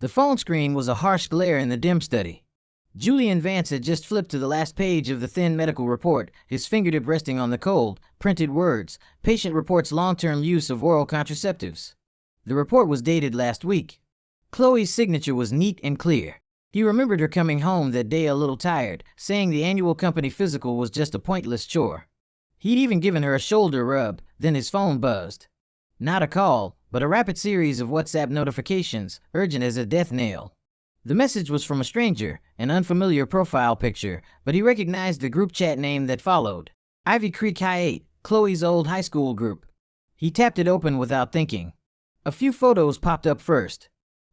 The phone screen was a harsh glare in the dim study. Julian Vance had just flipped to the last page of the thin medical report, his fingertip resting on the cold, printed words. Patient reports long-term use of oral contraceptives. The report was dated last week. Chloe's signature was neat and clear. He remembered her coming home that day a little tired, saying the annual company physical was just a pointless chore. He'd even given her a shoulder rub, then his phone buzzed. Not a call, but a rapid series of WhatsApp notifications, urgent as a death knell. The message was from a stranger, an unfamiliar profile picture, but he recognized the group chat name that followed. Ivy Creek High 8, Chloe's old high school group. He tapped it open without thinking. A few photos popped up first.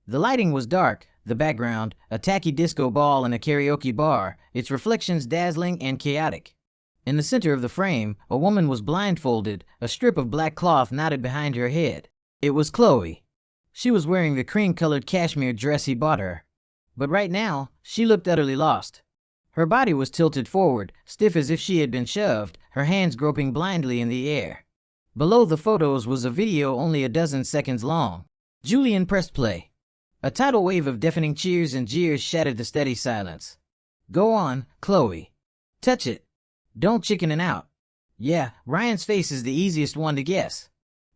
The lighting was dark, the background, a tacky disco ball in a karaoke bar, its reflections dazzling and chaotic. In the center of the frame, a woman was blindfolded, a strip of black cloth knotted behind her head. It was Chloe. She was wearing the cream-colored cashmere dress he bought her. But right now, she looked utterly lost. Her body was tilted forward, stiff as if she had been shoved, her hands groping blindly in the air. Below the photos was a video only a dozen seconds long. Julian pressed play. A tidal wave of deafening cheers and jeers shattered the steady silence. Go on, Chloe. Touch it. Don't chicken out. Yeah, Ryan's face is the easiest one to guess.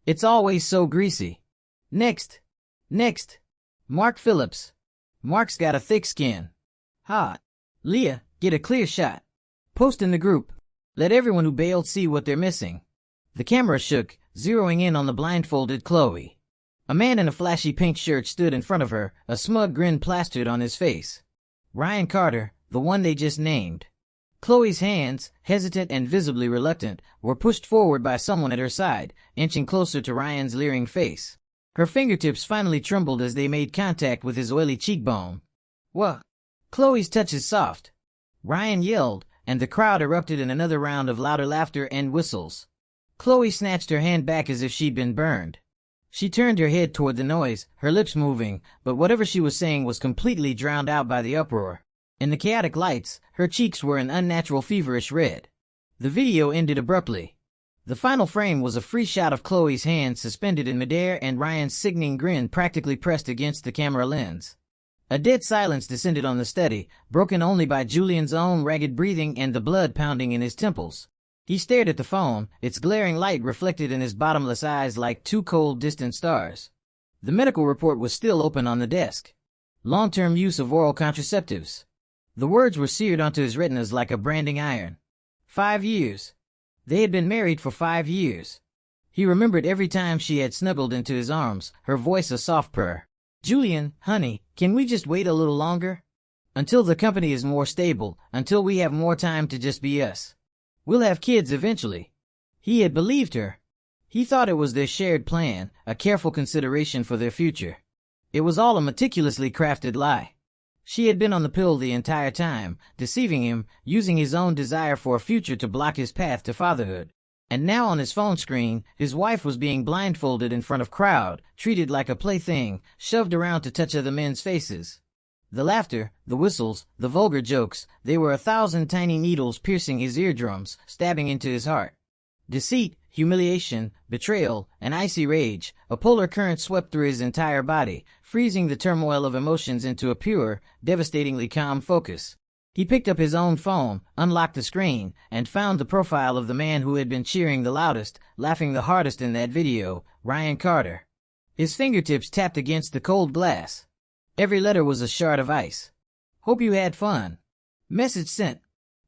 It's always so greasy. Next. Mark Phillips. Mark's got a thick skin. Hot. Leah, get a clear shot. Post in the group. Let everyone who bailed see what they're missing. The camera shook, zeroing in on the blindfolded Chloe. A man in a flashy pink shirt stood in front of her, a smug grin plastered on his face. Ryan Carter, the one they just named. Chloe's hands, hesitant and visibly reluctant, were pushed forward by someone at her side, inching closer to Ryan's leering face. Her fingertips finally trembled as they made contact with his oily cheekbone. What? Chloe's touch is soft. Ryan yelled, and the crowd erupted in another round of louder laughter and whistles. Chloe snatched her hand back as if she'd been burned. She turned her head toward the noise, her lips moving, but whatever she was saying was completely drowned out by the uproar. In the chaotic lights, her cheeks were an unnatural feverish red. The video ended abruptly. The final frame was a free shot of Chloe's hand suspended in midair and Ryan's sickening grin practically pressed against the camera lens. A dead silence descended on the study, broken only by Julian's own ragged breathing and the blood pounding in his temples. He stared at the phone, its glaring light reflected in his bottomless eyes like two cold, distant stars. The medical report was still open on the desk. Long-term use of oral contraceptives. The words were seared onto his retinas like a branding iron. 5 years. They had been married for 5 years. He remembered every time she had snuggled into his arms, her voice a soft purr. Julian, honey, can we just wait a little longer? Until the company is more stable, until we have more time to just be us. We'll have kids eventually. He had believed her. He thought it was their shared plan, a careful consideration for their future. It was all a meticulously crafted lie. She had been on the pill the entire time, deceiving him, using his own desire for a future to block his path to fatherhood. And now on his phone screen, his wife was being blindfolded in front of crowd, treated like a plaything, shoved around to touch other men's faces. The laughter, the whistles, the vulgar jokes, they were 1,000 tiny needles piercing his eardrums, stabbing into his heart. Deceit, humiliation, betrayal, and icy rage, a polar current swept through his entire body, freezing the turmoil of emotions into a pure, devastatingly calm focus. He picked up his own phone, unlocked the screen, and found the profile of the man who had been cheering the loudest, laughing the hardest in that video, Ryan Carter. His fingertips tapped against the cold glass. Every letter was a shard of ice. Hope you had fun. Message sent.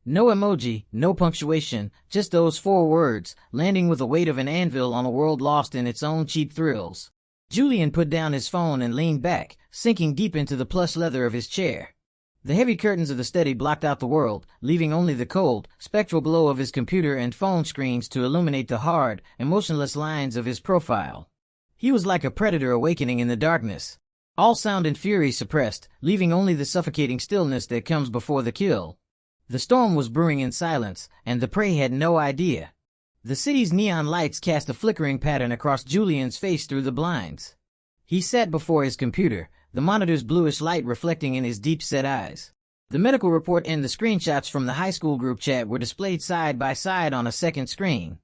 No emoji, no punctuation, just those 4 words, landing with the weight of an anvil on a world lost in its own cheap thrills. Julian put down his phone and leaned back, sinking deep into the plush leather of his chair. The heavy curtains of the study blocked out the world, leaving only the cold, spectral glow of his computer and phone screens to illuminate the hard, emotionless lines of his profile. He was like a predator awakening in the darkness. All sound and fury suppressed, leaving only the suffocating stillness that comes before the kill. The storm was brewing in silence, and the prey had no idea. The city's neon lights cast a flickering pattern across Julian's face through the blinds. He sat before his computer, the monitor's bluish light reflecting in his deep-set eyes. The medical report and the screenshots from the high school group chat were displayed side by side on a second screen.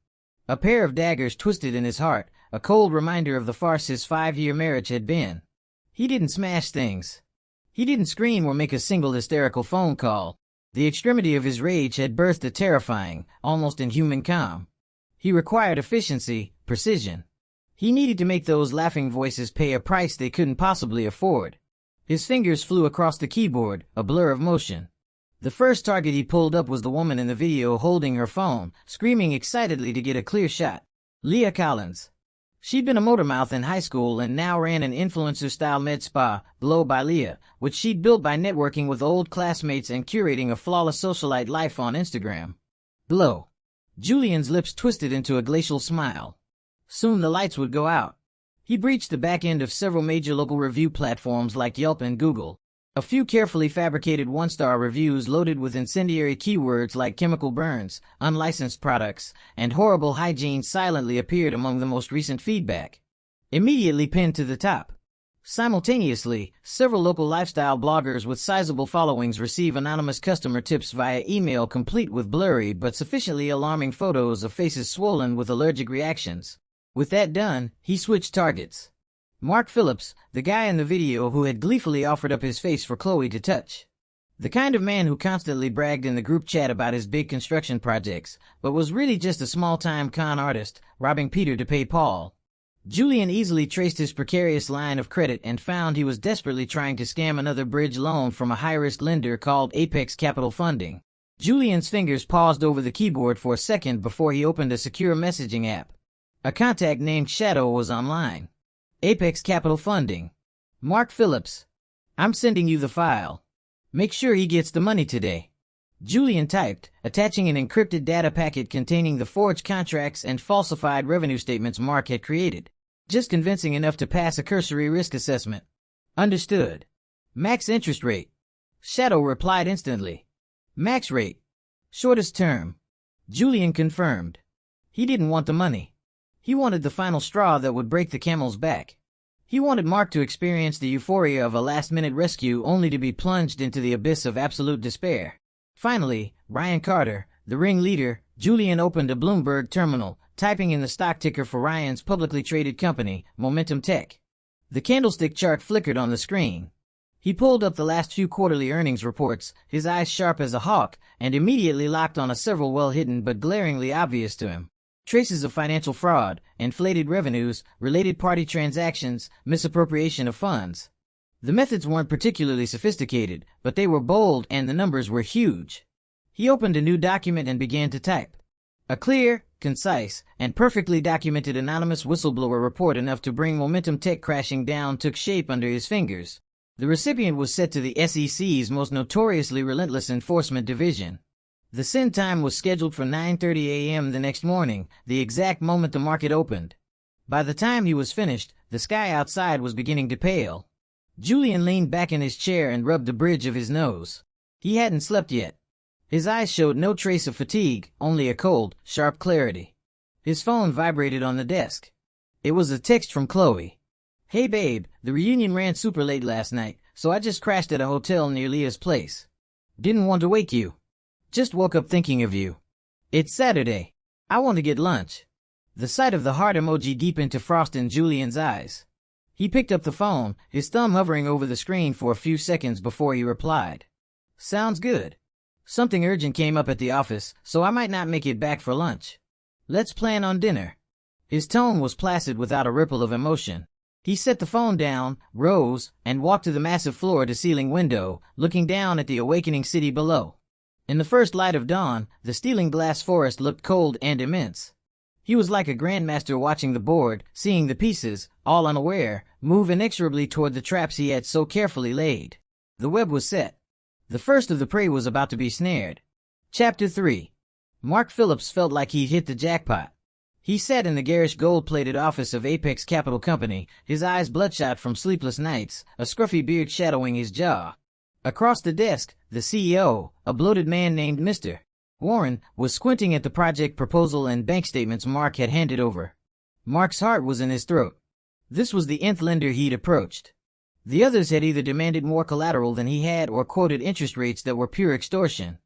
A pair of daggers twisted in his heart, a cold reminder of the farce his 5-year marriage had been. He didn't smash things. He didn't scream or make a single hysterical phone call. The extremity of his rage had birthed a terrifying, almost inhuman calm. He required efficiency, precision. He needed to make those laughing voices pay a price they couldn't possibly afford. His fingers flew across the keyboard, a blur of motion. The first target he pulled up was the woman in the video holding her phone, screaming excitedly to get a clear shot. Leah Collins. She'd been a motormouth in high school and now ran an influencer-style med spa, Glow by Leah, which she'd built by networking with old classmates and curating a flawless socialite life on Instagram. Glow. Julian's lips twisted into a glacial smile. Soon the lights would go out. He breached the back end of several major local review platforms like Yelp and Google. A few carefully fabricated one-star reviews loaded with incendiary keywords like chemical burns, unlicensed products, and horrible hygiene silently appeared among the most recent feedback. Immediately pinned to the top. Simultaneously, several local lifestyle bloggers with sizable followings receive anonymous customer tips via email complete with blurry but sufficiently alarming photos of faces swollen with allergic reactions. With that done, he switched targets. Mark Phillips, the guy in the video who had gleefully offered up his face for Chloe to touch. The kind of man who constantly bragged in the group chat about his big construction projects, but was really just a small-time con artist, robbing Peter to pay Paul. Julian easily traced his precarious line of credit and found he was desperately trying to scam another bridge loan from a high-risk lender called Apex Capital Funding. Julian's fingers paused over the keyboard for a second before he opened a secure messaging app. A contact named Shadow was online. Apex Capital Funding. Mark Phillips. I'm sending you the file. Make sure he gets the money today. Julian typed, attaching an encrypted data packet containing the forged contracts and falsified revenue statements Mark had created. Just convincing enough to pass a cursory risk assessment. Understood. Max interest rate. Shadow replied instantly. Max rate. Shortest term. Julian confirmed. He didn't want the money. He wanted the final straw that would break the camel's back. He wanted Mark to experience the euphoria of a last-minute rescue only to be plunged into the abyss of absolute despair. Finally, Ryan Carter, the ringleader, Julian opened a Bloomberg terminal, typing in the stock ticker for Ryan's publicly traded company, Momentum Tech. The candlestick chart flickered on the screen. He pulled up the last few quarterly earnings reports, his eyes sharp as a hawk, and immediately locked on several well-hidden but glaringly obvious to him. Traces of financial fraud, inflated revenues, related party transactions, misappropriation of funds. The methods weren't particularly sophisticated, but they were bold and the numbers were huge. He opened a new document and began to type. A clear, concise, and perfectly documented anonymous whistleblower report enough to bring Momentum Tech crashing down took shape under his fingers. The recipient was set to the SEC's most notoriously relentless enforcement division. The send time was scheduled for 9:30 a.m. the next morning, the exact moment the market opened. By the time he was finished, the sky outside was beginning to pale. Julian leaned back in his chair and rubbed the bridge of his nose. He hadn't slept yet. His eyes showed no trace of fatigue, only a cold, sharp clarity. His phone vibrated on the desk. It was a text from Chloe. Hey babe, the reunion ran super late last night, so I just crashed at a hotel near Leah's place. Didn't want to wake you. Just woke up thinking of you. It's Saturday. I want to get lunch. The sight of the heart emoji deepened to frost in Julian's eyes. He picked up the phone, his thumb hovering over the screen for a few seconds before he replied. Sounds good. Something urgent came up at the office, so I might not make it back for lunch. Let's plan on dinner. His tone was placid without a ripple of emotion. He set the phone down, rose, and walked to the massive floor-to-ceiling window, looking down at the awakening city below. In the first light of dawn, the stealing glass forest looked cold and immense. He was like a grandmaster watching the board, seeing the pieces, all unaware, move inexorably toward the traps he had so carefully laid. The web was set. The first of the prey was about to be snared. Chapter 3. Mark Phillips felt like he'd hit the jackpot. He sat in the garish gold-plated office of Apex Capital Company, his eyes bloodshot from sleepless nights, a scruffy beard shadowing his jaw. Across the desk, the CEO, a bloated man named Mr. Warren, was squinting at the project proposal and bank statements Mark had handed over. Mark's heart was in his throat. This was the nth lender he'd approached. The others had either demanded more collateral than he had or quoted interest rates that were pure extortion.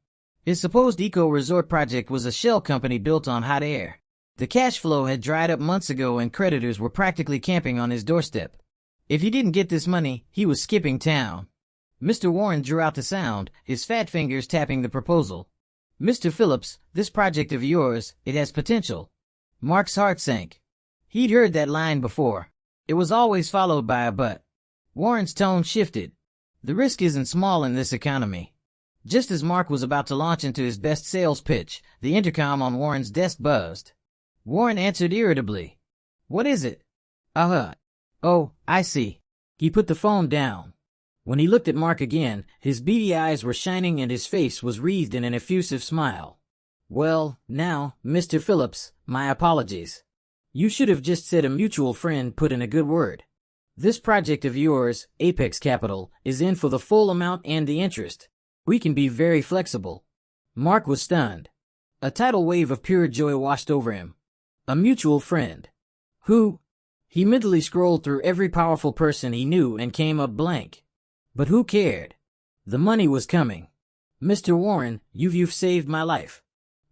His supposed eco-resort project was a shell company built on hot air. The cash flow had dried up months ago and creditors were practically camping on his doorstep. If he didn't get this money, he was skipping town. Mr. Warren drew out the sound, his fat fingers tapping the proposal. Mr. Phillips, this project of yours, it has potential. Mark's heart sank. He'd heard that line before. It was always followed by a but. Warren's tone shifted. The risk isn't small in this economy. Just as Mark was about to launch into his best sales pitch, the intercom on Warren's desk buzzed. Warren answered irritably. What is it? Oh, I see. He put the phone down. When he looked at Mark again, his beady eyes were shining and his face was wreathed in an effusive smile. Well, now, Mr. Phillips, my apologies. You should have just said a mutual friend put in a good word. This project of yours, Apex Capital, is in for the full amount and the interest. We can be very flexible. Mark was stunned. A tidal wave of pure joy washed over him. A mutual friend. Who? He mentally scrolled through every powerful person he knew and came up blank. But who cared? The money was coming. Mr. Warren, you've saved my life.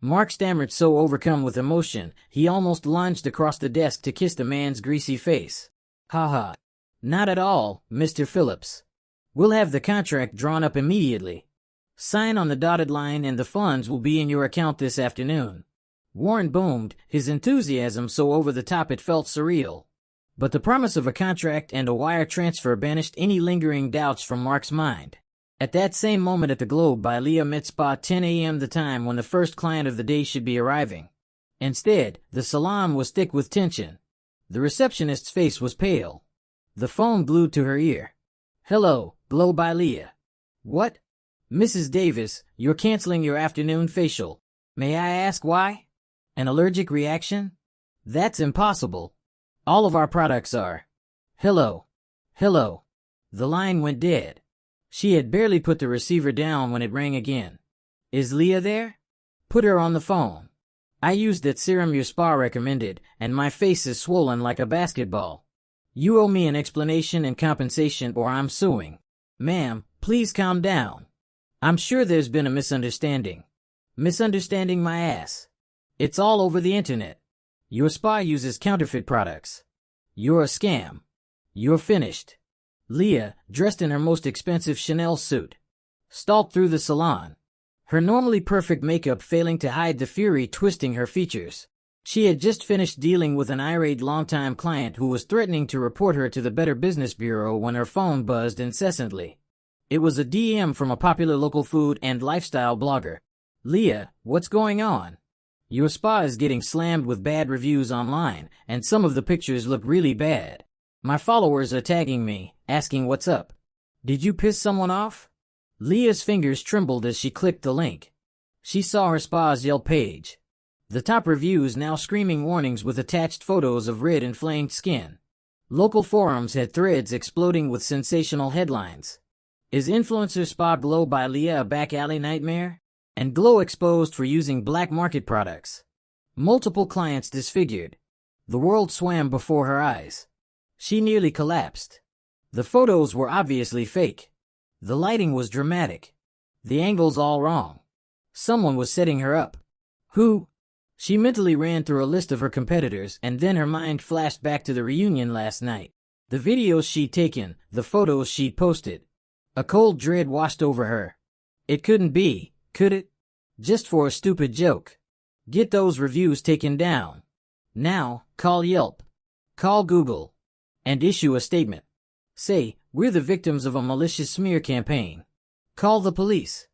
Mark stammered, so overcome with emotion, he almost lunged across the desk to kiss the man's greasy face. Ha ha. Not at all, Mr. Phillips. We'll have the contract drawn up immediately. Sign on the dotted line and the funds will be in your account this afternoon. Warren boomed, his enthusiasm so over the top it felt surreal. But the promise of a contract and a wire transfer banished any lingering doubts from Mark's mind. At that same moment at the Globe by Leah Mitzpah, 10 a.m. the time when the first client of the day should be arriving. Instead, the salon was thick with tension. The receptionist's face was pale. The phone glued to her ear. Hello, Globe by Leah. What? Mrs. Davis, you're canceling your afternoon facial. May I ask why? An allergic reaction? That's impossible. All of our products are. Hello. Hello. The line went dead. She had barely put the receiver down when it rang again. Is Leah there? Put her on the phone. I used that serum your spa recommended, and my face is swollen like a basketball. You owe me an explanation and compensation or I'm suing. Ma'am, please calm down. I'm sure there's been a misunderstanding. Misunderstanding my ass. It's all over the internet. Your spa uses counterfeit products. You're a scam. You're finished. Leah, dressed in her most expensive Chanel suit, stalked through the salon, her normally perfect makeup failing to hide the fury twisting her features. She had just finished dealing with an irate longtime client who was threatening to report her to the Better Business Bureau when her phone buzzed incessantly. It was a DM from a popular local food and lifestyle blogger. Leah, what's going on? Your spa is getting slammed with bad reviews online, and some of the pictures look really bad. My followers are tagging me, asking what's up. Did you piss someone off? Leah's fingers trembled as she clicked the link. She saw her spa's Yelp page. The top reviews now screaming warnings with attached photos of red inflamed skin. Local forums had threads exploding with sensational headlines. Is influencer spa Glow by Leah a back alley nightmare? And Glow exposed for using black market products. Multiple clients disfigured. The world swam before her eyes. She nearly collapsed. The photos were obviously fake. The lighting was dramatic. The angles all wrong. Someone was setting her up. Who? She mentally ran through a list of her competitors and then her mind flashed back to the reunion last night. The videos she'd taken, the photos she'd posted. A cold dread washed over her. It couldn't be, could it? Just for a stupid joke. Get those reviews taken down. Now, call Yelp. Call Google. And issue a statement. Say, we're the victims of a malicious smear campaign. Call the police.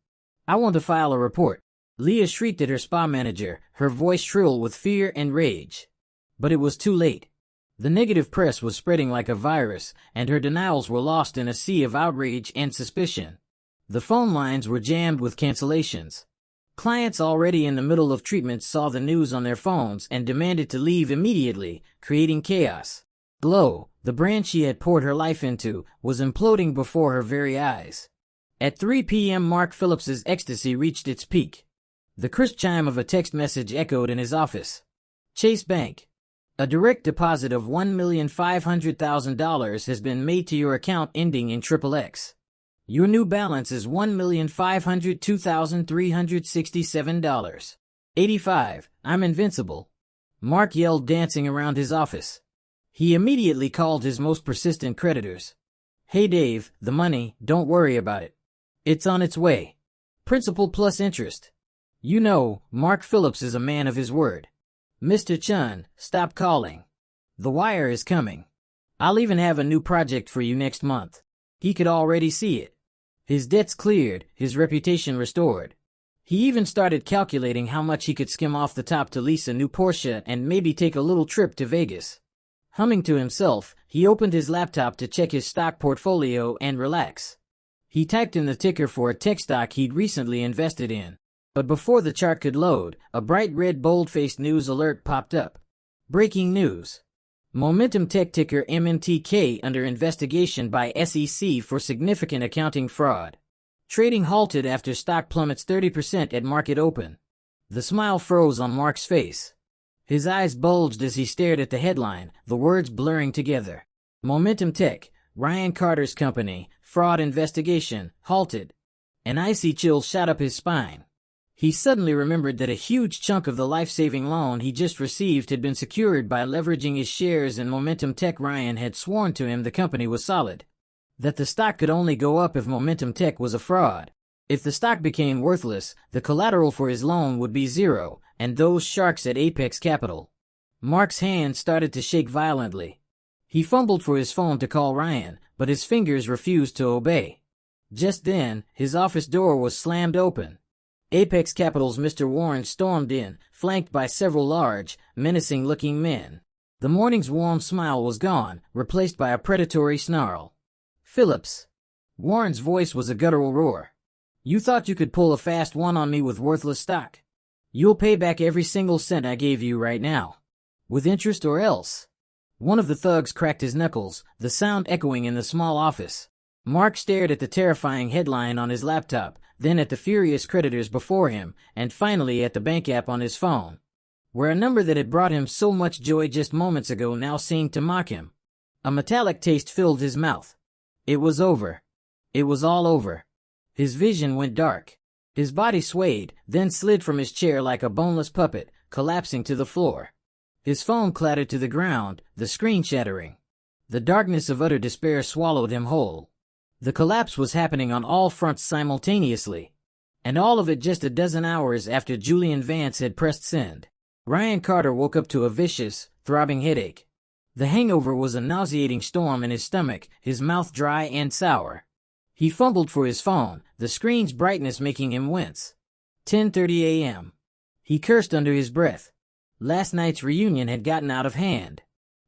I want to file a report. Leah shrieked at her spa manager, her voice shrill with fear and rage. But it was too late. The negative press was spreading like a virus, and her denials were lost in a sea of outrage and suspicion. The phone lines were jammed with cancellations. Clients already in the middle of treatment saw the news on their phones and demanded to leave immediately, creating chaos. Glow, the brand she had poured her life into, was imploding before her very eyes. At 3 p.m. Mark Phillips's ecstasy reached its peak. The crisp chime of a text message echoed in his office. Chase Bank. A direct deposit of $1,500,000 has been made to your account ending in XXX. Your new balance is $1,502,367.85. I'm invincible. Mark yelled, dancing around his office. He immediately called his most persistent creditors. "Hey Dave, the money, don't worry about it. It's on its way. Principal plus interest. You know, Mark Phillips is a man of his word. Mr. Chun, stop calling. The wire is coming. I'll even have a new project for you next month." He could already see it. His debts cleared, his reputation restored. He even started calculating how much he could skim off the top to lease a new Porsche and maybe take a little trip to Vegas. Humming to himself, he opened his laptop to check his stock portfolio and relax. He typed in the ticker for a tech stock he'd recently invested in. But before the chart could load, a bright red bold-faced news alert popped up. Breaking news. Momentum Tech ticker MMTK under investigation by SEC for significant accounting fraud. Trading halted after stock plummets 30% at market open. The smile froze on Mark's face. His eyes bulged as he stared at the headline, the words blurring together. Momentum Tech, Ryan Carter's company, fraud investigation, halted. An icy chill shot up his spine. He suddenly remembered that a huge chunk of the life-saving loan he just received had been secured by leveraging his shares in Momentum Tech. Ryan had sworn to him the company was solid. That the stock could only go up if Momentum Tech was a fraud. If the stock became worthless, the collateral for his loan would be zero, and those sharks at Apex Capital. Mark's hand started to shake violently. He fumbled for his phone to call Ryan, but his fingers refused to obey. Just then, his office door was slammed open. Apex Capital's Mr. Warren stormed in, flanked by several large, menacing-looking men. The morning's warm smile was gone, replaced by a predatory snarl. "Phillips." Warren's voice was a guttural roar. "You thought you could pull a fast one on me with worthless stock? You'll pay back every single cent I gave you right now. With interest or else." One of the thugs cracked his knuckles, the sound echoing in the small office. Mark stared at the terrifying headline on his laptop, then at the furious creditors before him, and finally at the bank app on his phone, where a number that had brought him so much joy just moments ago now seemed to mock him. A metallic taste filled his mouth. It was over. It was all over. His vision went dark. His body swayed, then slid from his chair like a boneless puppet, collapsing to the floor. His phone clattered to the ground, the screen shattering. The darkness of utter despair swallowed him whole. The collapse was happening on all fronts simultaneously. And all of it just a dozen hours after Julian Vance had pressed send. Ryan Carter woke up to a vicious, throbbing headache. The hangover was a nauseating storm in his stomach, his mouth dry and sour. He fumbled for his phone, the screen's brightness making him wince. 10:30 a.m. He cursed under his breath. Last night's reunion had gotten out of hand.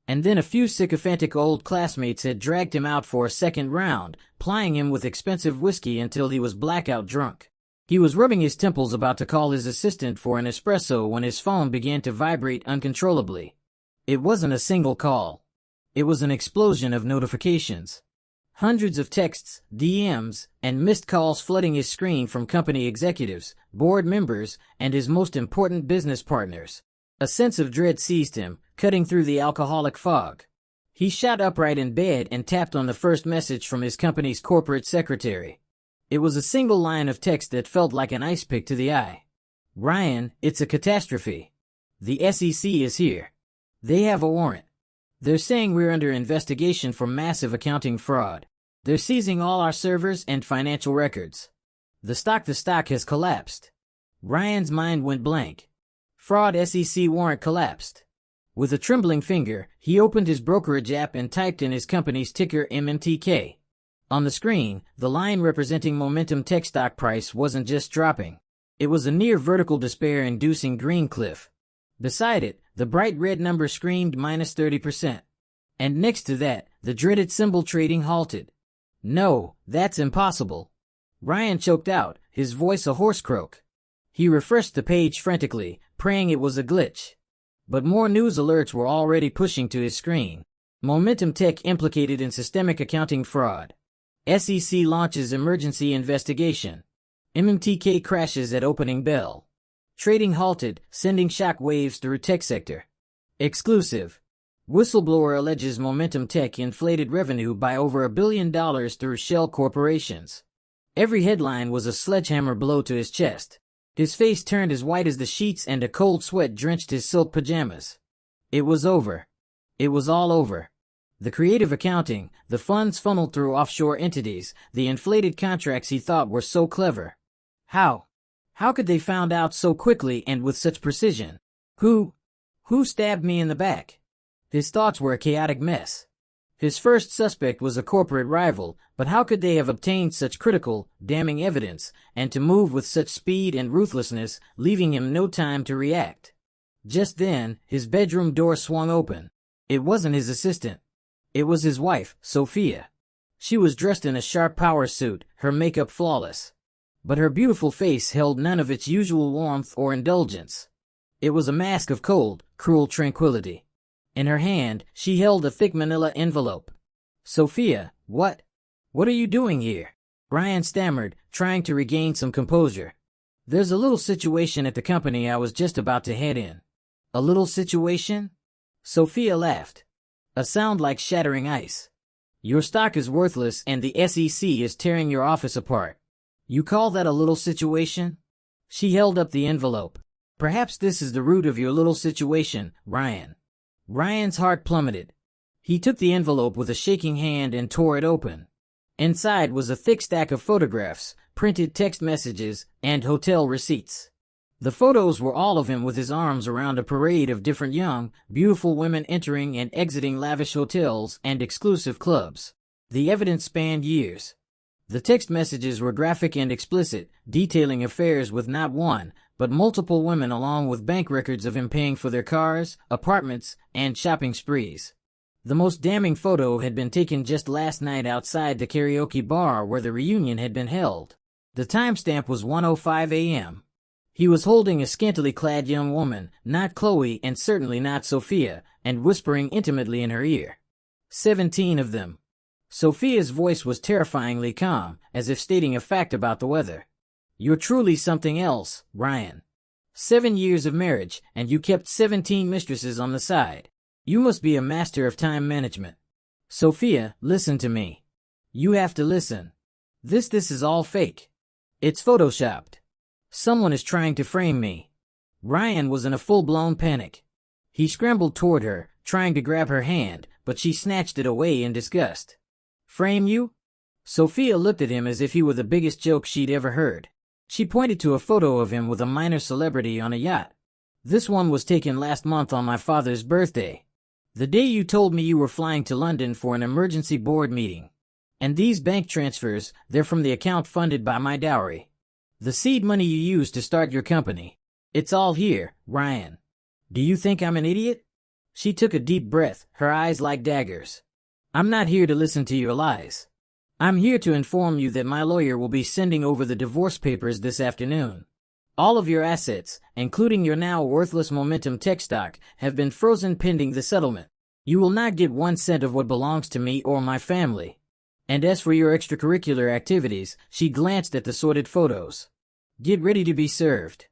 And then a few sycophantic old classmates had dragged him out for a second round, plying him with expensive whiskey until he was blackout drunk. He was rubbing his temples about to call his assistant for an espresso when his phone began to vibrate uncontrollably. It wasn't a single call. It was an explosion of notifications. Hundreds of texts, DMs, and missed calls flooding his screen from company executives, board members, and his most important business partners. A sense of dread seized him, cutting through the alcoholic fog. He shot upright in bed and tapped on the first message from his company's corporate secretary. It was a single line of text that felt like an ice pick to the eye. "Ryan, it's a catastrophe. The SEC is here. They have a warrant. They're saying we're under investigation for massive accounting fraud. They're seizing all our servers and financial records. The stock has collapsed." Ryan's mind went blank. Fraud SEC warrant collapsed. With a trembling finger, he opened his brokerage app and typed in his company's ticker MMTK. On the screen, the line representing Momentum Tech stock price wasn't just dropping. It was a near vertical despair-inducing green cliff. Beside it, the bright red number screamed -30%. And next to that, the dreaded symbol trading halted. "No, that's impossible." Ryan choked out, his voice a hoarse croak. He refreshed the page frantically, praying it was a glitch. But more news alerts were already pushing to his screen. Momentum Tech implicated in systemic accounting fraud. SEC launches emergency investigation. MMTK crashes at opening bell. Trading halted, sending shock waves through tech sector. Exclusive. Whistleblower alleges Momentum Tech inflated revenue by over $1 billion through shell corporations. Every headline was a sledgehammer blow to his chest. His face turned as white as the sheets and a cold sweat drenched his silk pajamas. It was over. It was all over. The creative accounting, the funds funneled through offshore entities, the inflated contracts he thought were so clever. How? How could they find out so quickly and with such precision? Who stabbed me in the back? His thoughts were a chaotic mess. His first suspect was a corporate rival, but how could they have obtained such critical, damning evidence, and to move with such speed and ruthlessness, leaving him no time to react? Just then, his bedroom door swung open. It wasn't his assistant. It was his wife, Sophia. She was dressed in a sharp power suit, her makeup flawless. But her beautiful face held none of its usual warmth or indulgence. It was a mask of cold, cruel tranquility. In her hand, she held a thick manila envelope. "Sophia, what are you doing here?" Ryan stammered, trying to regain some composure. "There's a little situation at the company I was just about to head in." "A little situation?" Sophia laughed. A sound like shattering ice. "Your stock is worthless and the SEC is tearing your office apart. You call that a little situation?" She held up the envelope. "Perhaps this is the root of your little situation, Ryan." Ryan's heart plummeted. He took the envelope with a shaking hand and tore it open. Inside was a thick stack of photographs, printed text messages, and hotel receipts. The photos were all of him with his arms around a parade of different young, beautiful women entering and exiting lavish hotels and exclusive clubs. The evidence spanned years. The text messages were graphic and explicit, detailing affairs with not one, but multiple women, along with bank records of him paying for their cars, apartments, and shopping sprees. The most damning photo had been taken just last night outside the karaoke bar where the reunion had been held. The timestamp was 1:05 a.m. He was holding a scantily clad young woman, not Chloe and certainly not Sophia, and whispering intimately in her ear. 17 of them. Sophia's voice was terrifyingly calm, as if stating a fact about the weather. "You're truly something else, Ryan. 7 years of marriage, and you kept 17 mistresses on the side. You must be a master of time management." "Sophia, listen to me. You have to listen. This is all fake. It's photoshopped. Someone is trying to frame me." Ryan was in a full-blown panic. He scrambled toward her, trying to grab her hand, but she snatched it away in disgust. "Frame you?" Sophia looked at him as if he were the biggest joke she'd ever heard. She pointed to a photo of him with a minor celebrity on a yacht. "This one was taken last month on my father's birthday. The day you told me you were flying to London for an emergency board meeting. And these bank transfers, they're from the account funded by my dowry. The seed money you used to start your company. It's all here, Ryan. Do you think I'm an idiot?" She took a deep breath, her eyes like daggers. "I'm not here to listen to your lies. I'm here to inform you that my lawyer will be sending over the divorce papers this afternoon. All of your assets, including your now worthless Momentum Tech stock, have been frozen pending the settlement. You will not get 1 cent of what belongs to me or my family. And as for your extracurricular activities," she glanced at the sorted photos. "Get ready to be served.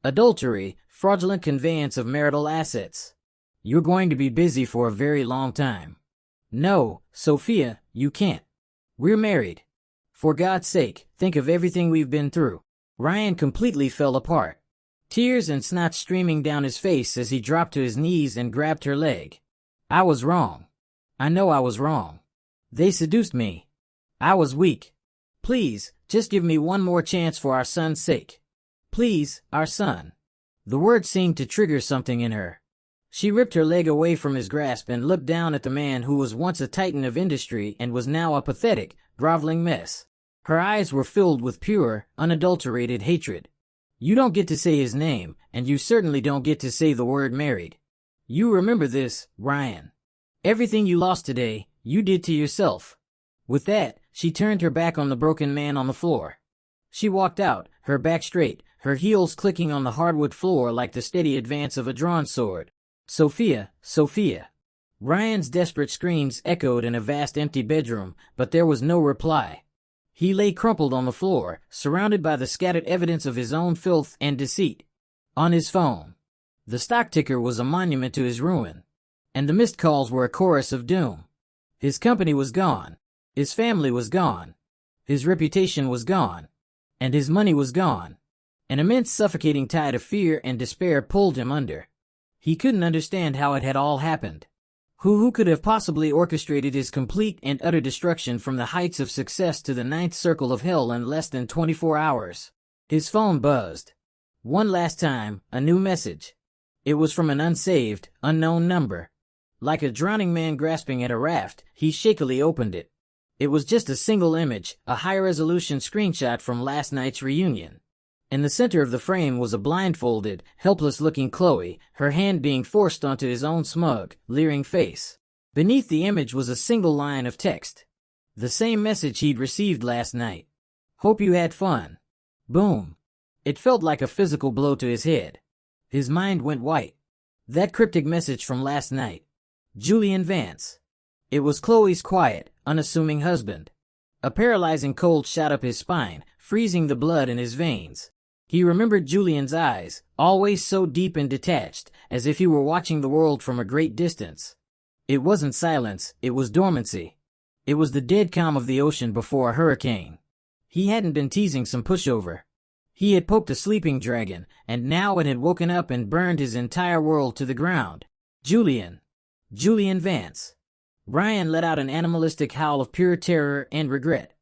Adultery, fraudulent conveyance of marital assets. You're going to be busy for a very long time." "No, Sophia, you can't. We're married. For God's sake, think of everything we've been through." Ryan completely fell apart. Tears and snot streaming down his face as he dropped to his knees and grabbed her leg. "I was wrong. I know I was wrong. They seduced me. I was weak. Please, just give me one more chance for our son's sake. Please, our son." The word seemed to trigger something in her. She ripped her leg away from his grasp and looked down at the man who was once a titan of industry and was now a pathetic, groveling mess. Her eyes were filled with pure, unadulterated hatred. "You don't get to say his name, and you certainly don't get to say the word married. You remember this, Ryan. Everything you lost today, you did to yourself." With that, she turned her back on the broken man on the floor. She walked out, her back straight, her heels clicking on the hardwood floor like the steady advance of a drawn sword. "Sophia, Sophia." Ryan's desperate screams echoed in a vast empty bedroom, but there was no reply. He lay crumpled on the floor, surrounded by the scattered evidence of his own filth and deceit. On his phone, the stock ticker was a monument to his ruin, and the missed calls were a chorus of doom. His company was gone. His family was gone. His reputation was gone. And his money was gone. An immense suffocating tide of fear and despair pulled him under. He couldn't understand how it had all happened. Who could have possibly orchestrated his complete and utter destruction from the heights of success to the ninth circle of hell in less than 24 hours? His phone buzzed. One last time, a new message. It was from an unsaved, unknown number. Like a drowning man grasping at a raft, he shakily opened it. It was just a single image, a high-resolution screenshot from last night's reunion. In the center of the frame was a blindfolded, helpless-looking Chloe, her hand being forced onto his own smug, leering face. Beneath the image was a single line of text. The same message he'd received last night. Hope you had fun. Boom. It felt like a physical blow to his head. His mind went white. That cryptic message from last night. Julian Vance. It was Chloe's quiet, unassuming husband. A paralyzing cold shot up his spine, freezing the blood in his veins. He remembered Julian's eyes, always so deep and detached, as if he were watching the world from a great distance. It wasn't silence, it was dormancy. It was the dead calm of the ocean before a hurricane. He hadn't been teasing some pushover. He had poked a sleeping dragon, and now it had woken up and burned his entire world to the ground. Julian Vance. Ryan let out an animalistic howl of pure terror and regret.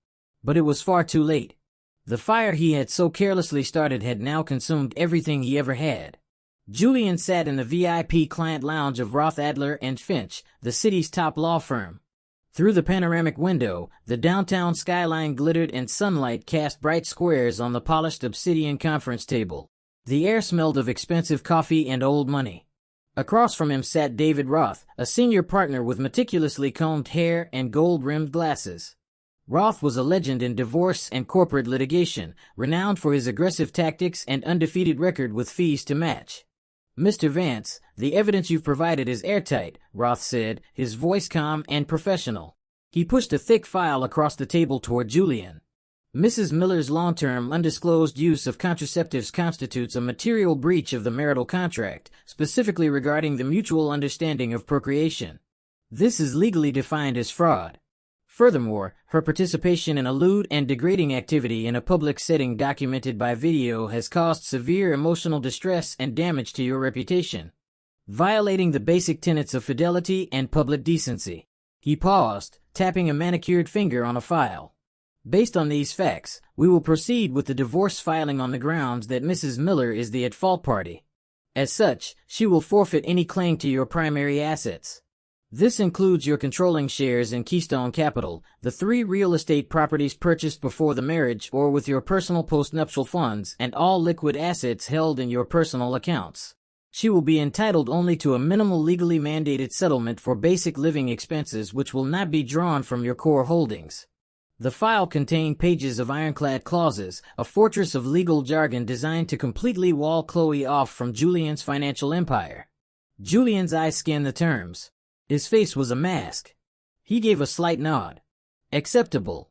But it was far too late. The fire he had so carelessly started had now consumed everything he ever had. Julian sat in the VIP client lounge of Roth Adler and Finch, the city's top law firm. Through the panoramic window, the downtown skyline glittered and sunlight cast bright squares on the polished obsidian conference table. The air smelled of expensive coffee and old money. Across from him sat David Roth, a senior partner with meticulously combed hair and gold-rimmed glasses. Roth was a legend in divorce and corporate litigation, renowned for his aggressive tactics and undefeated record with fees to match. Mr. Vance, the evidence you've provided is airtight, Roth said, his voice calm and professional. He pushed a thick file across the table toward Julian. Mrs. Miller's long-term undisclosed use of contraceptives constitutes a material breach of the marital contract, specifically regarding the mutual understanding of procreation. This is legally defined as fraud. Furthermore, her participation in a lewd and degrading activity in a public setting documented by video has caused severe emotional distress and damage to your reputation, violating the basic tenets of fidelity and public decency. He paused, tapping a manicured finger on a file. Based on these facts, we will proceed with the divorce filing on the grounds that Mrs. Miller is the at-fault party. As such, she will forfeit any claim to your primary assets. This includes your controlling shares in Keystone Capital, the 3 real estate properties purchased before the marriage or with your personal postnuptial funds, and all liquid assets held in your personal accounts. She will be entitled only to a minimal legally mandated settlement for basic living expenses which will not be drawn from your core holdings. The file contained pages of ironclad clauses, a fortress of legal jargon designed to completely wall Chloe off from Julian's financial empire. Julian's eyes scanned the terms. His face was a mask. He gave a slight nod. Acceptable.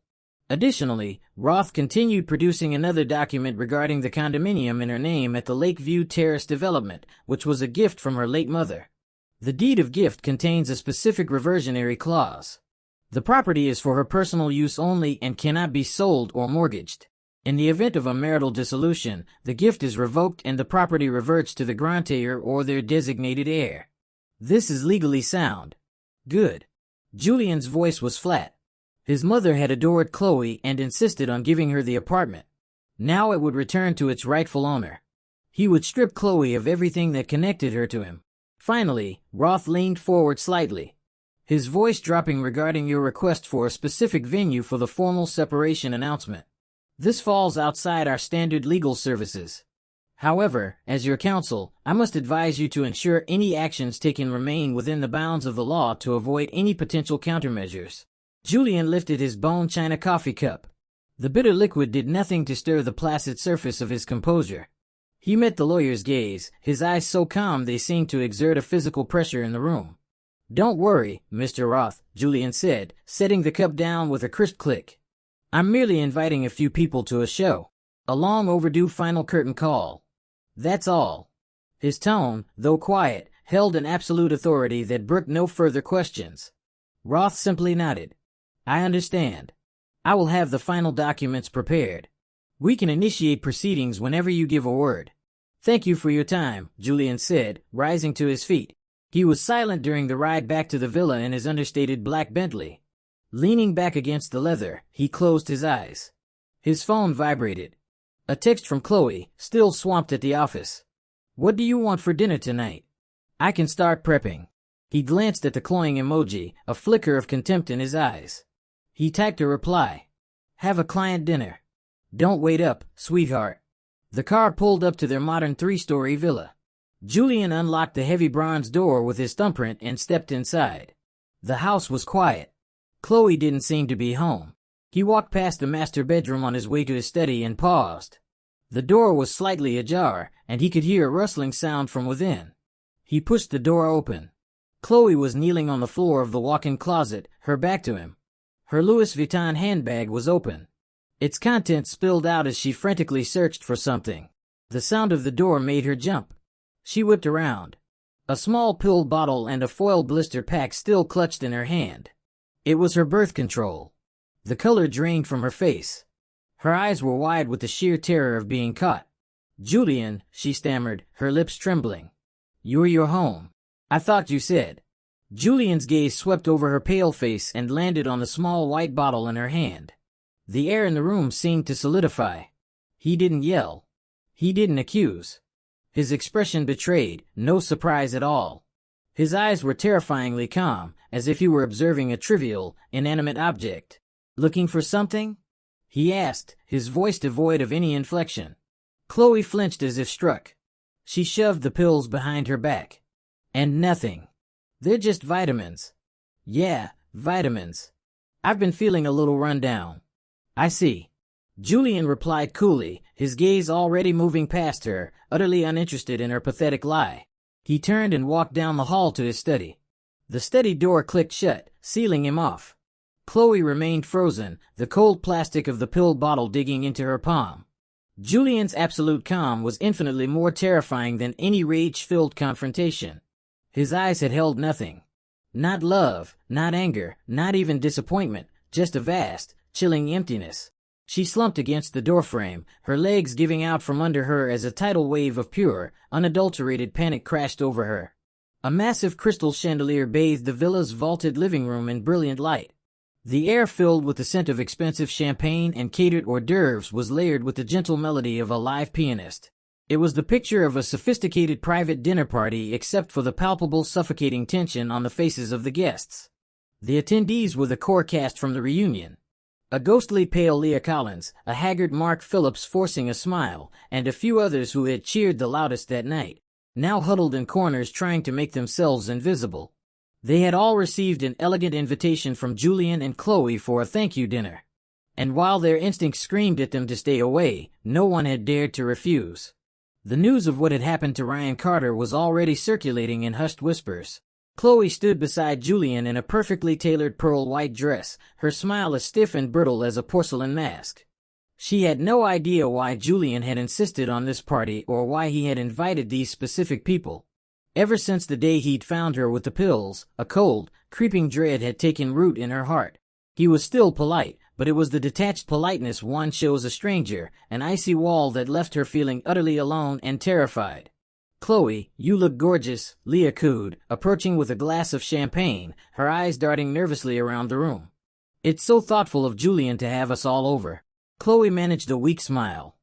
Additionally, Roth continued producing another document regarding the condominium in her name at the Lakeview Terrace development, which was a gift from her late mother. The deed of gift contains a specific reversionary clause. The property is for her personal use only and cannot be sold or mortgaged. In the event of a marital dissolution, the gift is revoked and the property reverts to the grantor or their designated heir. This is legally sound. Good. Julian's voice was flat. His mother had adored Chloe and insisted on giving her the apartment. Now it would return to its rightful owner. He would strip Chloe of everything that connected her to him. Finally, Roth leaned forward slightly, his voice dropping regarding your request for a specific venue for the formal separation announcement. This falls outside our standard legal services. However, as your counsel, I must advise you to ensure any actions taken remain within the bounds of the law to avoid any potential countermeasures. Julian lifted his bone china coffee cup. The bitter liquid did nothing to stir the placid surface of his composure. He met the lawyer's gaze, his eyes so calm they seemed to exert a physical pressure in the room. Don't worry, Mr. Roth, Julian said, setting the cup down with a crisp click. I'm merely inviting a few people to a show. A long overdue final curtain call. That's all. His tone, though quiet, held an absolute authority that brooked no further questions. Roth simply nodded. I understand. I will have the final documents prepared. We can initiate proceedings whenever you give a word. Thank you for your time, Julian said, rising to his feet. He was silent during the ride back to the villa in his understated black Bentley. Leaning back against the leather, he closed his eyes. His phone vibrated. A text from Chloe, still swamped at the office. "What do you want for dinner tonight? I can start prepping." He glanced at the cloying emoji, a flicker of contempt in his eyes. He typed a reply. "Have a client dinner. Don't wait up, sweetheart." The car pulled up to their modern 3-story villa. Julian unlocked the heavy bronze door with his thumbprint and stepped inside. The house was quiet. Chloe didn't seem to be home. He walked past the master bedroom on his way to his study and paused. The door was slightly ajar, and he could hear a rustling sound from within. He pushed the door open. Chloe was kneeling on the floor of the walk-in closet, her back to him. Her Louis Vuitton handbag was open. Its contents spilled out as she frantically searched for something. The sound of the door made her jump. She whipped around. A small pill bottle and a foil blister pack still clutched in her hand. It was her birth control. The color drained from her face. Her eyes were wide with the sheer terror of being caught. "Julian," she stammered, her lips trembling. You're home. I thought you said." Julian's gaze swept over her pale face and landed on the small white bottle in her hand. The air in the room seemed to solidify. He didn't yell. He didn't accuse. His expression betrayed no surprise at all. His eyes were terrifyingly calm, as if he were observing a trivial, inanimate object. "Looking for something?" he asked, his voice devoid of any inflection. Chloe flinched as if struck. She shoved the pills behind her back. "And nothing. They're just vitamins." "Yeah, vitamins. I've been feeling a little run down." "I see." Julian replied coolly, his gaze already moving past her, utterly uninterested in her pathetic lie. He turned and walked down the hall to his study. The study door clicked shut, sealing him off. Chloe remained frozen, the cold plastic of the pill bottle digging into her palm. Julian's absolute calm was infinitely more terrifying than any rage-filled confrontation. His eyes had held nothing. Not love, not anger, not even disappointment, just a vast, chilling emptiness. She slumped against the doorframe, her legs giving out from under her as a tidal wave of pure, unadulterated panic crashed over her. A massive crystal chandelier bathed the villa's vaulted living room in brilliant light. The air, filled with the scent of expensive champagne and catered hors d'oeuvres, was layered with the gentle melody of a live pianist. It was the picture of a sophisticated private dinner party, except for the palpable, suffocating tension on the faces of the guests. The attendees were the core cast from the reunion. A ghostly pale Leah Collins, a haggard Mark Phillips forcing a smile, and a few others who had cheered the loudest that night, now huddled in corners trying to make themselves invisible. They had all received an elegant invitation from Julian and Chloe for a thank-you dinner. And while their instincts screamed at them to stay away, no one had dared to refuse. The news of what had happened to Ryan Carter was already circulating in hushed whispers. Chloe stood beside Julian in a perfectly tailored pearl white dress, her smile as stiff and brittle as a porcelain mask. She had no idea why Julian had insisted on this party or why he had invited these specific people. Ever since the day he'd found her with the pills, a cold, creeping dread had taken root in her heart. He was still polite, but it was the detached politeness one shows a stranger, an icy wall that left her feeling utterly alone and terrified. "Chloe, you look gorgeous," Leah cooed, approaching with a glass of champagne, her eyes darting nervously around the room. "It's so thoughtful of Julian to have us all over." Chloe managed a weak smile.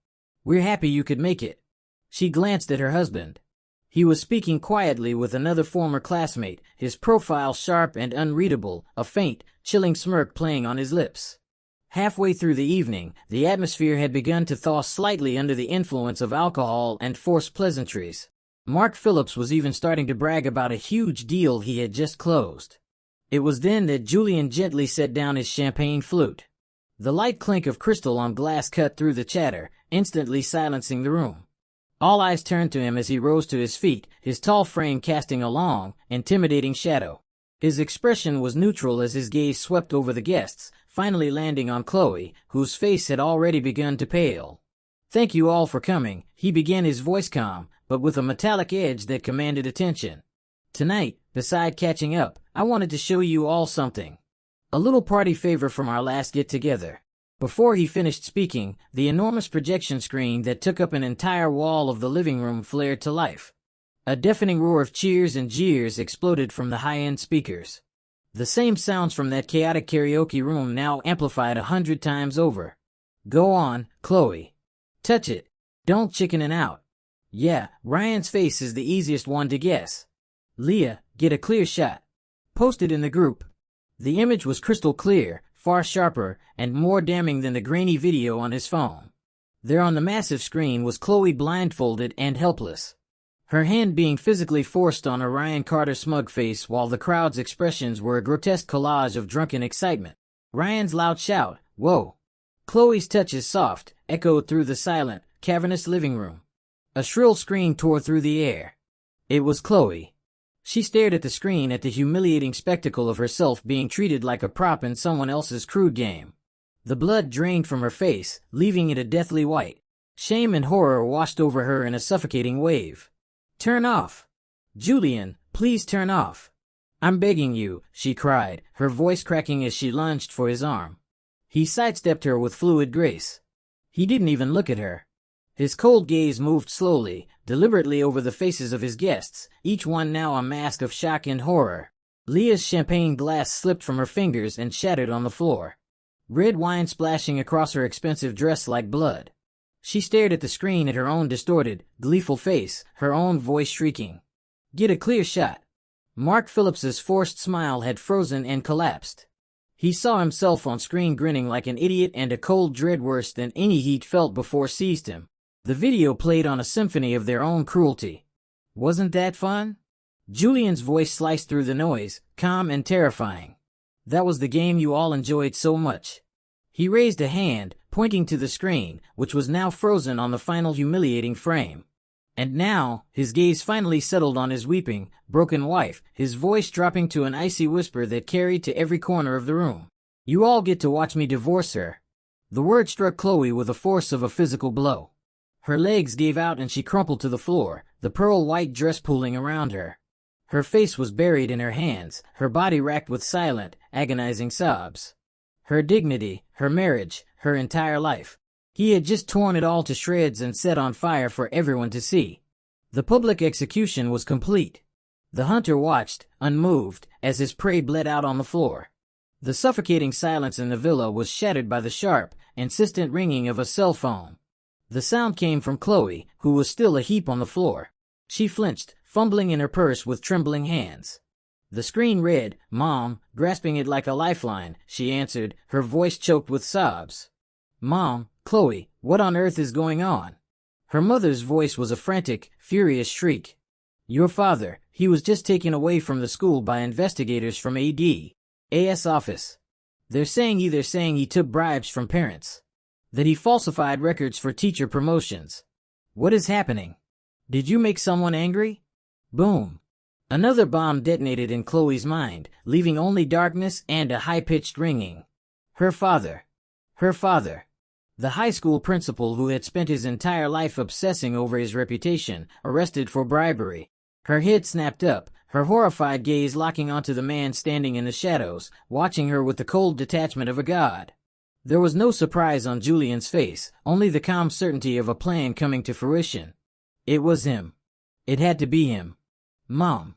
"We're happy you could make it." She glanced at her husband. He was speaking quietly with another former classmate, his profile sharp and unreadable, a faint, chilling smirk playing on his lips. Halfway through the evening, the atmosphere had begun to thaw slightly under the influence of alcohol and forced pleasantries. Mark Phillips was even starting to brag about a huge deal he had just closed. It was then that Julian gently set down his champagne flute. The light clink of crystal on glass cut through the chatter, instantly silencing the room. All eyes turned to him as he rose to his feet, his tall frame casting a long, intimidating shadow. His expression was neutral as his gaze swept over the guests, finally landing on Chloe, whose face had already begun to pale. "Thank you all for coming," he began, his voice calm, but with a metallic edge that commanded attention. "Tonight, beside catching up, I wanted to show you all something. A little party favor from our last get-together." Before he finished speaking, the enormous projection screen that took up an entire wall of the living room flared to life. A deafening roar of cheers and jeers exploded from the high-end speakers. The same sounds from that chaotic karaoke room now amplified 100 times over. Go on, Chloe. Touch it. Don't chicken out. Yeah, Ryan's face is the easiest one to guess. Leah, get a clear shot. Post it in the group. The image was crystal clear, far sharper, and more damning than the grainy video on his phone. There on the massive screen was Chloe blindfolded and helpless. Her hand being physically forced on Orion Carter's smug face while the crowd's expressions were a grotesque collage of drunken excitement. Ryan's loud shout, "Whoa!" Chloe's touches soft, echoed through the silent, cavernous living room. A shrill scream tore through the air. It was Chloe. She stared at the screen at the humiliating spectacle of herself being treated like a prop in someone else's crude game. The blood drained from her face, leaving it a deathly white. Shame and horror washed over her in a suffocating wave. Turn off. Julian, please turn off. I'm begging you, she cried, her voice cracking as she lunged for his arm. He sidestepped her with fluid grace. He didn't even look at her. His cold gaze moved slowly, deliberately over the faces of his guests, each one now a mask of shock and horror. Leah's champagne glass slipped from her fingers and shattered on the floor. Red wine splashing across her expensive dress like blood. She stared at the screen at her own distorted, gleeful face, her own voice shrieking. Get a clear shot. Mark Phillips's forced smile had frozen and collapsed. He saw himself on screen grinning like an idiot, and a cold dread worse than any he'd felt before seized him. The video played on a symphony of their own cruelty. Wasn't that fun? Julian's voice sliced through the noise, calm and terrifying. That was the game you all enjoyed so much. He raised a hand, pointing to the screen, which was now frozen on the final humiliating frame. And now, his gaze finally settled on his weeping, broken wife, his voice dropping to an icy whisper that carried to every corner of the room. You all get to watch me divorce her. The word struck Chloe with the force of a physical blow. Her legs gave out and she crumpled to the floor, the pearl-white dress pooling around her. Her face was buried in her hands, her body racked with silent, agonizing sobs. Her dignity, her marriage, her entire life. He had just torn it all to shreds and set on fire for everyone to see. The public execution was complete. The hunter watched, unmoved, as his prey bled out on the floor. The suffocating silence in the villa was shattered by the sharp, insistent ringing of a cell phone. The sound came from Chloe, who was still a heap on the floor. She flinched, fumbling in her purse with trembling hands. The screen read, "Mom," grasping it like a lifeline, she answered, her voice choked with sobs. "Mom, Chloe, what on earth is going on?" Her mother's voice was a frantic, furious shriek. "Your father, he was just taken away from the school by investigators from AD's office. They're saying he took bribes from parents. That he falsified records for teacher promotions. What is happening? Did you make someone angry?" Boom. Another bomb detonated in Chloe's mind, leaving only darkness and a high-pitched ringing. Her father. Her father. The high school principal who had spent his entire life obsessing over his reputation, arrested for bribery. Her head snapped up, her horrified gaze locking onto the man standing in the shadows, watching her with the cold detachment of a god. There was no surprise on Julian's face, only the calm certainty of a plan coming to fruition. It was him. It had to be him. Mom.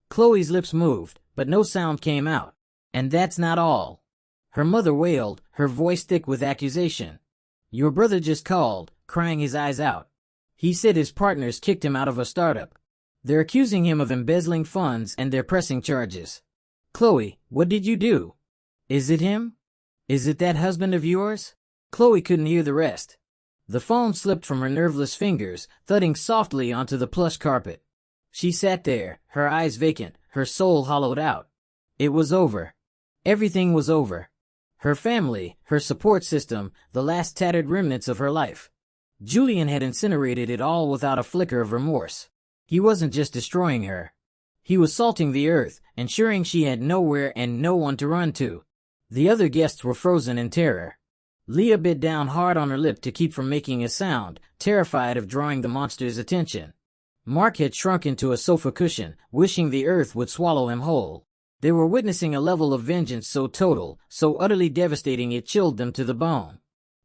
Chloe's lips moved, but no sound came out. And that's not all. Her mother wailed, her voice thick with accusation. Your brother just called, crying his eyes out. He said his partners kicked him out of a startup. They're accusing him of embezzling funds and they're pressing charges. Chloe, what did you do? Is it him? Is it that husband of yours? Chloe couldn't hear the rest. The phone slipped from her nerveless fingers, thudding softly onto the plush carpet. She sat there, her eyes vacant, her soul hollowed out. It was over. Everything was over. Her family, her support system, the last tattered remnants of her life. Julian had incinerated it all without a flicker of remorse. He wasn't just destroying her. He was salting the earth, ensuring she had nowhere and no one to run to. The other guests were frozen in terror. Leah bit down hard on her lip to keep from making a sound, terrified of drawing the monster's attention. Mark had shrunk into a sofa cushion, wishing the earth would swallow him whole. They were witnessing a level of vengeance so total, so utterly devastating it chilled them to the bone.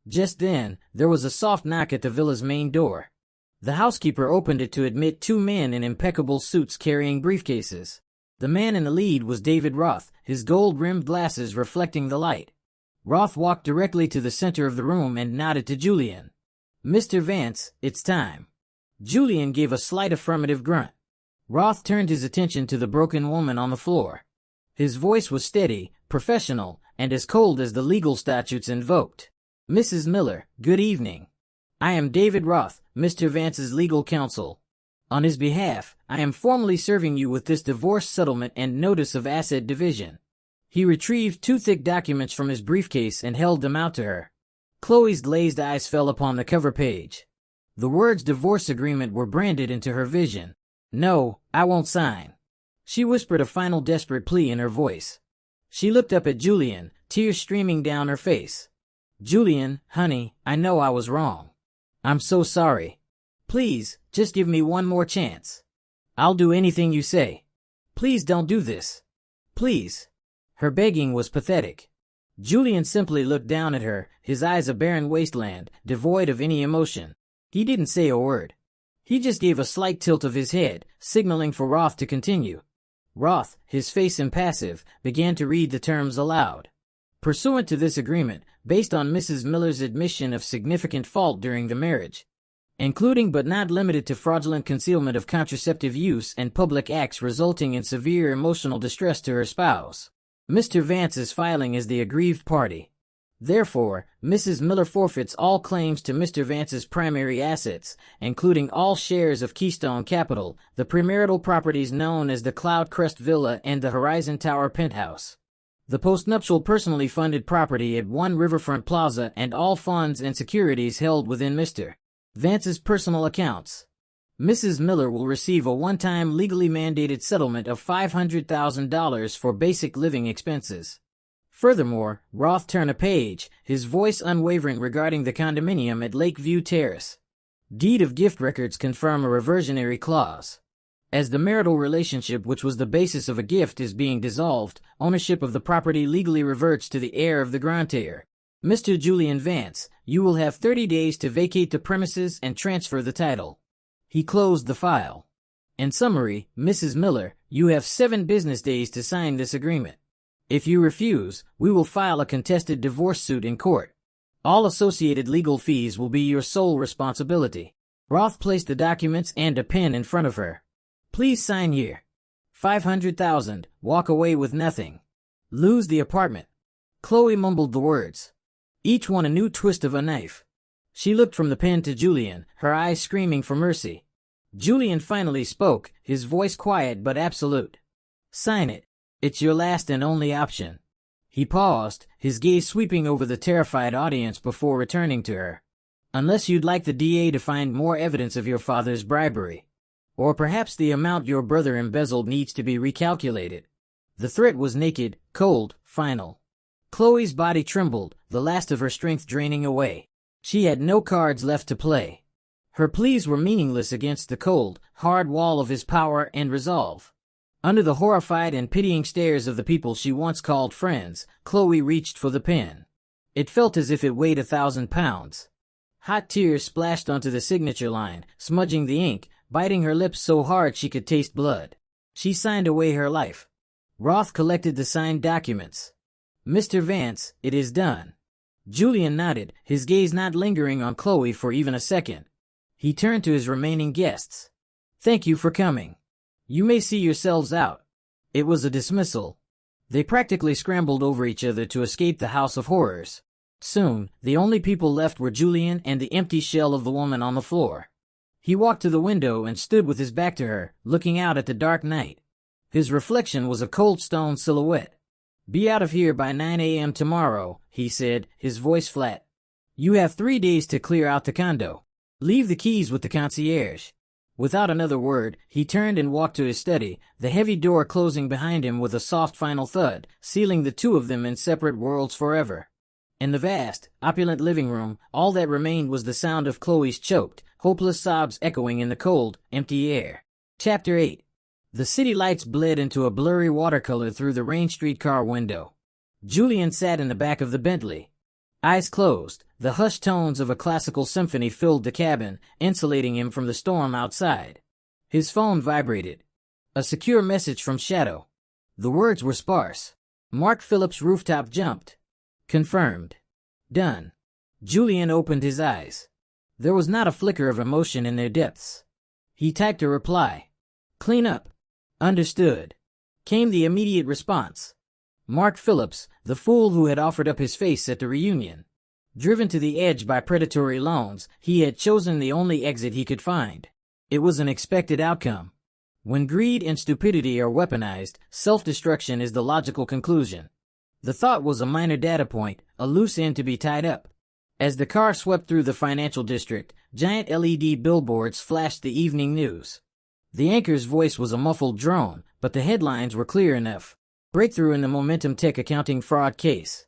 Just then, there was a soft knock at the villa's main door. The housekeeper opened it to admit two men in impeccable suits carrying briefcases. The man in the lead was David Roth, his gold-rimmed glasses reflecting the light. Roth walked directly to the center of the room and nodded to Julian. "Mr. Vance, it's time." Julian gave a slight affirmative grunt. Roth turned his attention to the broken woman on the floor. His voice was steady, professional, and as cold as the legal statutes invoked. "Mrs. Miller, good evening. I am David Roth, Mr. Vance's legal counsel. On his behalf, I am formally serving you with this divorce settlement and notice of asset division." He retrieved two thick documents from his briefcase and held them out to her. Chloe's glazed eyes fell upon the cover page. The words divorce agreement were branded into her vision. "No, I won't sign." She whispered a final desperate plea in her voice. She looked up at Julian, tears streaming down her face. "Julian, honey, I know I was wrong. I'm so sorry. Please, just give me one more chance. I'll do anything you say. Please don't do this. Please." Her begging was pathetic. Julian simply looked down at her, his eyes a barren wasteland, devoid of any emotion. He didn't say a word. He just gave a slight tilt of his head, signaling for Roth to continue. Roth, his face impassive, began to read the terms aloud. "Pursuant to this agreement, based on Mrs. Miller's admission of significant fault during the marriage, including but not limited to fraudulent concealment of contraceptive use and public acts resulting in severe emotional distress to her spouse, Mr. Vance is filing as the aggrieved party. Therefore, Mrs. Miller forfeits all claims to Mr. Vance's primary assets, including all shares of Keystone Capital, the premarital properties known as the Cloud Crest Villa and the Horizon Tower penthouse, the postnuptial personally funded property at One Riverfront Plaza, and all funds and securities held within Mr. Vance's personal accounts. Mrs. Miller will receive a one-time legally mandated settlement of $500,000 for basic living expenses. Furthermore," Roth turned a page, his voice unwavering regarding the condominium at Lakeview Terrace. "Deed of gift records confirm a reversionary clause. As the marital relationship which was the basis of a gift is being dissolved, ownership of the property legally reverts to the heir of the grantor, Mr. Julian Vance. You will have 30 days to vacate the premises and transfer the title." He closed the file. "In summary, Mrs. Miller, you have 7 business days to sign this agreement. If you refuse, we will file a contested divorce suit in court. All associated legal fees will be your sole responsibility." Roth placed the documents and a pen in front of her. "Please sign here. 500,000, walk away with nothing. Lose the apartment." Chloe mumbled the words, each one a new twist of a knife. She looked from the pen to Julian, her eyes screaming for mercy. Julian finally spoke, his voice quiet but absolute. "Sign it. It's your last and only option." He paused, his gaze sweeping over the terrified audience before returning to her. "Unless you'd like the DA to find more evidence of your father's bribery. Or perhaps the amount your brother embezzled needs to be recalculated." The threat was naked, cold, final. Chloe's body trembled, the last of her strength draining away. She had no cards left to play. Her pleas were meaningless against the cold, hard wall of his power and resolve. Under the horrified and pitying stares of the people she once called friends, Chloe reached for the pen. It felt as if it weighed 1,000 pounds. Hot tears splashed onto the signature line, smudging the ink, biting her lips so hard she could taste blood. She signed away her life. Roth collected the signed documents. "Mr. Vance, it is done." Julian nodded, his gaze not lingering on Chloe for even a second. He turned to his remaining guests. "Thank you for coming. You may see yourselves out." It was a dismissal. They practically scrambled over each other to escape the house of horrors. Soon, the only people left were Julian and the empty shell of the woman on the floor. He walked to the window and stood with his back to her, looking out at the dark night. His reflection was a cold stone silhouette. "Be out of here by 9 a.m. tomorrow," he said, his voice flat. "You have 3 days to clear out the condo. Leave the keys with the concierge." Without another word, he turned and walked to his study, the heavy door closing behind him with a soft final thud, sealing the two of them in separate worlds forever. In the vast, opulent living room, all that remained was the sound of Chloe's choked, hopeless sobs echoing in the cold, empty air. Chapter 8. The city lights bled into a blurry watercolor through the Rain Street car window. Julian sat in the back of the Bentley. Eyes closed, The hushed tones of a classical symphony filled the cabin, insulating him from the storm outside. His phone vibrated. A secure message from Shadow. The words were sparse. Mark Phillips' rooftop jumped. Confirmed. Done. Julian opened his eyes. There was not a flicker of emotion in their depths. He typed a reply. Clean up. Understood. Came the immediate response. Mark Phillips, the fool who had offered up his face at the reunion. Driven to the edge by predatory loans, he had chosen the only exit he could find. It was an expected outcome. When greed and stupidity are weaponized, self-destruction is the logical conclusion. The thought was a minor data point, a loose end to be tied up. As the car swept through the financial district, giant LED billboards flashed the evening news. The anchor's voice was a muffled drone, but the headlines were clear enough. Breakthrough in the Momentum Tech accounting fraud case.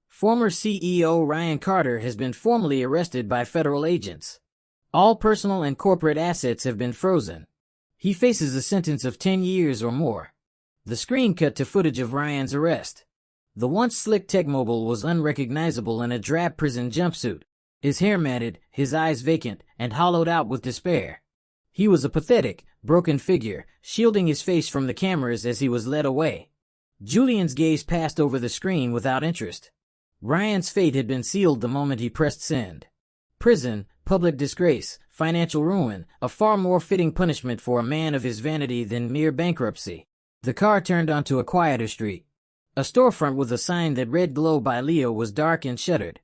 Former CEO Ryan Carter has been formally arrested by federal agents. All personal and corporate assets have been frozen. He faces a sentence of 10 years or more. The screen cut to footage of Ryan's arrest. The once slick tech mogul was unrecognizable in a drab prison jumpsuit, his hair matted, his eyes vacant, and hollowed out with despair. He was a pathetic, broken figure, shielding his face from the cameras as he was led away. Julian's gaze passed over the screen without interest. Ryan's fate had been sealed the moment he pressed send. Prison, public disgrace, financial ruin, a far more fitting punishment for a man of his vanity than mere bankruptcy. The car turned onto a quieter street. A storefront with a sign that read "Glow by Leo" was dark and shuttered.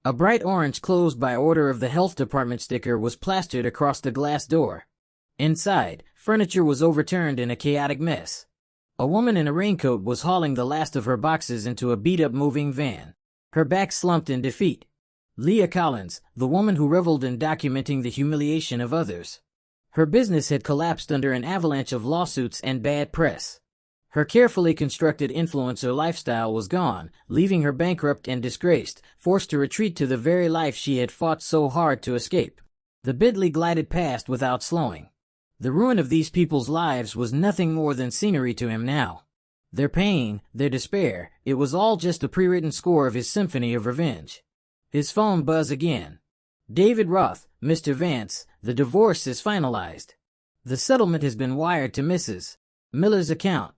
A bright orange "Closed by order of the health department" sticker was plastered across the glass door. Inside, furniture was overturned in a chaotic mess. A woman in a raincoat was hauling the last of her boxes into a beat-up moving van. Her back slumped in defeat. Leah Collins, the woman who reveled in documenting the humiliation of others. Her business had collapsed under an avalanche of lawsuits and bad press. Her carefully constructed influencer lifestyle was gone, leaving her bankrupt and disgraced, forced to retreat to the very life she had fought so hard to escape. The Bentley glided past without slowing. The ruin of these people's lives was nothing more than scenery to him now. Their pain, their despair, it was all just a pre-written score of his symphony of revenge. His phone buzzed again. David Roth, Mr. Vance, the divorce is finalized. The settlement has been wired to Mrs. Miller's account.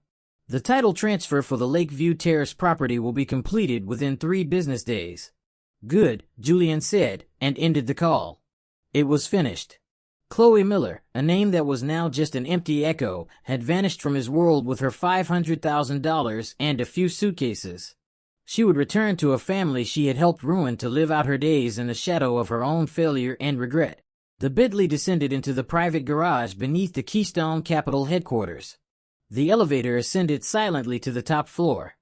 The title transfer for the Lakeview Terrace property will be completed within 3 business days. Good, Julian said, and ended the call. It was finished. Chloe Miller, a name that was now just an empty echo, had vanished from his world with her $500,000 and a few suitcases. She would return to a family she had helped ruin to live out her days in the shadow of her own failure and regret. The Bentley descended into the private garage beneath the Keystone Capital headquarters. The elevator ascended silently to the top floor.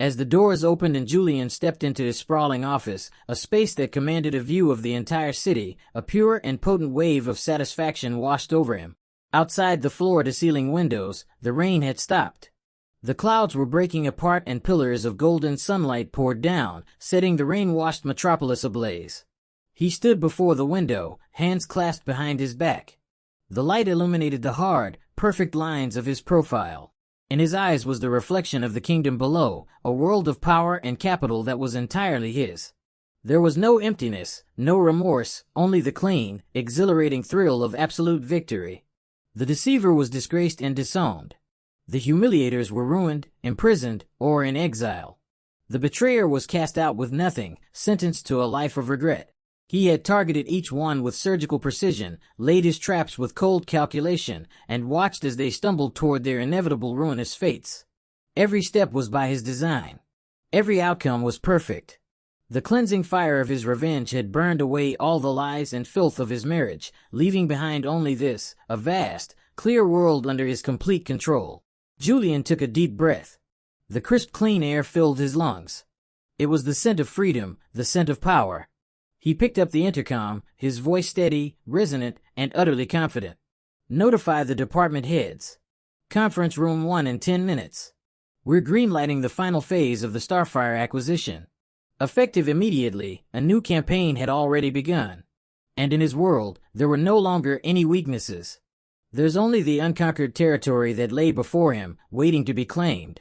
As the doors opened and Julian stepped into his sprawling office, a space that commanded a view of the entire city, a pure and potent wave of satisfaction washed over him. Outside the floor-to-ceiling windows, the rain had stopped. The clouds were breaking apart and pillars of golden sunlight poured down, setting the rain-washed metropolis ablaze. He stood before the window, hands clasped behind his back. The light illuminated the hard, perfect lines of his profile. In his eyes was the reflection of the kingdom below, a world of power and capital that was entirely his. There was no emptiness, no remorse, only the clean, exhilarating thrill of absolute victory. The deceiver was disgraced and disowned. The humiliators were ruined, imprisoned, or in exile. The betrayer was cast out with nothing, sentenced to a life of regret. He had targeted each one with surgical precision, laid his traps with cold calculation, and watched as they stumbled toward their inevitable ruinous fates. Every step was by his design. Every outcome was perfect. The cleansing fire of his revenge had burned away all the lies and filth of his marriage, leaving behind only this, a vast, clear world under his complete control. Julian took a deep breath. The crisp, clean air filled his lungs. It was the scent of freedom, the scent of power. He picked up the intercom, his voice steady, resonant, and utterly confident. Notify the department heads. Conference room 1 in 10 minutes. We're greenlighting the final phase of the Starfire acquisition. Effective immediately, a new campaign had already begun. And in his world, there were no longer any weaknesses. There's only the unconquered territory that lay before him, waiting to be claimed.